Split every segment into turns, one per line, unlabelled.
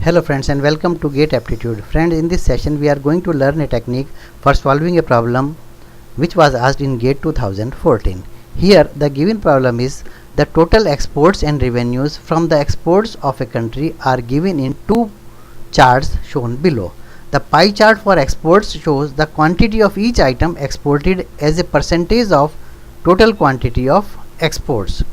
Hello friends and welcome to GATE Aptitude. Friends, in this session we are going to learn a technique for solving a problem which was asked in GATE 2014. Here the given problem is the total exports and revenues from the exports of a country are given in two charts shown below. The pie chart for exports shows the quantity of each item exported as a percentage of total quantity of exports.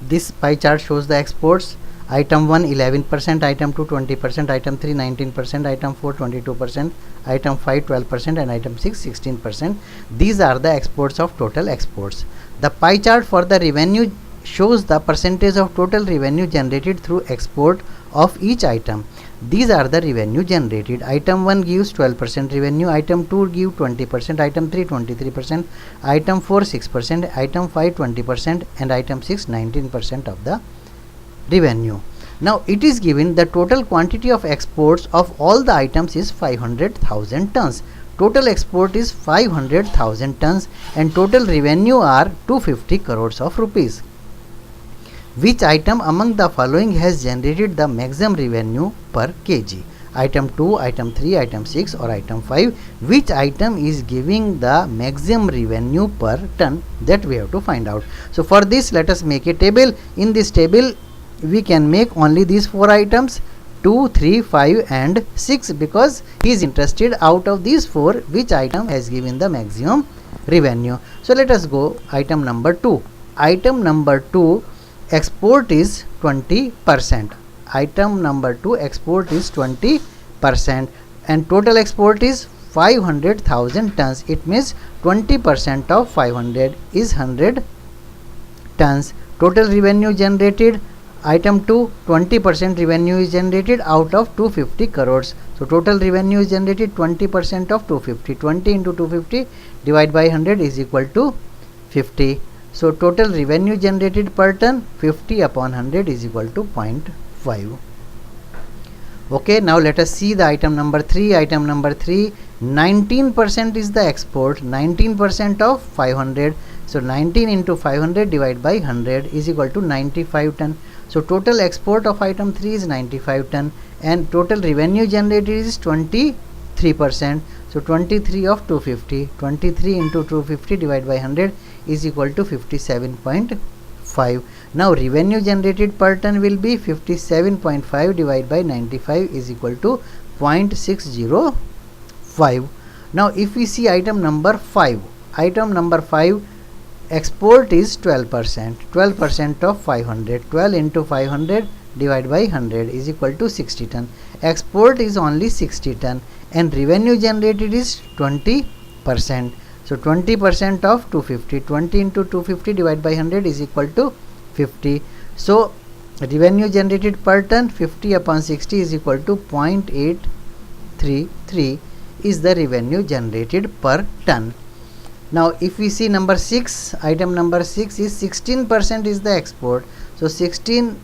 This pie chart shows the exports. Item 1 11%, item 2 20%, item 3 19%, item 4 22%, item 5 12%, and item 6 16%. These are the exports of total exports. The pie chart for the revenue shows the percentage of total revenue generated through export of each item. These are the revenue generated. Item 1 gives 12% revenue, item 2 gives 20%, item 3 23%, item 4 6%, item 5 20%, and item 6 19% of the revenue. Now it is given the total quantity of exports of all the items is 500,000 tons. Total export is 500,000 tons and total revenue are 250 crores of rupees. Which item among the following has generated the maximum revenue per kg? Item 2, item 3, item 6 or item 5. Which item is giving the maximum revenue per ton? That we have to find out. So for this let us make a table. In this table we can make only these 4 items 2, 3, 5 and 6 because he is interested out of these 4 which item has given the maximum revenue. So let us go item number 2. Item number 2 export is 20%. Item number 2 export is 20% and total export is 500,000 tons. It means 20% of 500 is 100 tons. Total revenue generated. Item 2 20% revenue is generated out of 250 crores. So total revenue is generated 20% of 250. 20 into 250 divided by 100 is equal to 50. So total revenue generated per ton 50 upon 100 is equal to 0.5. Okay, now let us see the item number 3. Item number 3 19% is the export. 19% of 500. So 19 into 500 divided by 100 is equal to 95 ton. So total export of item 3 is 95 ton and total revenue generated is 23%. So 23 of 250. 23 into 250 divided by 100 is equal to 57.5. Now revenue generated per ton will be 57.5 divided by 95 is equal to 0.605. Now if we see item number 5. Item number 5 export is 12%. 12% of 500. 12 into 500 divided by 100 is equal to 60 ton. Export is only 60 ton and revenue generated is 20%. So 20% of 250. 20 into 250 divided by 100 is equal to 50. So revenue generated per ton 50 upon 60 is equal to 0.833 is the revenue generated per ton. Now if we see number 6, item number 6 is 16% is the export. So 16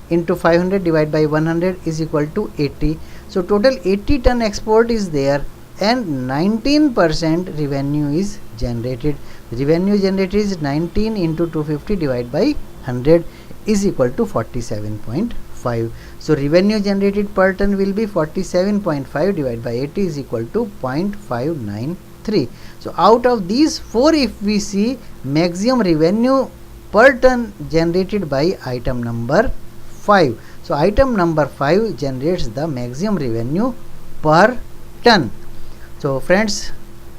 into 500 divided by 100 is equal to 80. So total 80 ton export is there and 19% revenue is generated. Revenue generated is 19 into 250 divided by 100 is equal to 47.5. So revenue generated per ton will be 47.5 divided by 80 is equal to 0.593. So out of these 4 if we see maximum revenue per ton generated by item number 5. So item number 5 generates the maximum revenue per ton. So friends,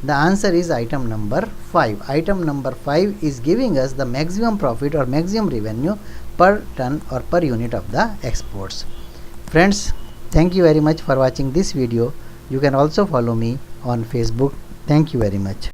the answer is item number 5. Item number 5 is giving us the maximum profit or maximum revenue per ton or per unit of the exports. Friends, thank you very much for watching this video. You can also follow me on Facebook. Thank you very much.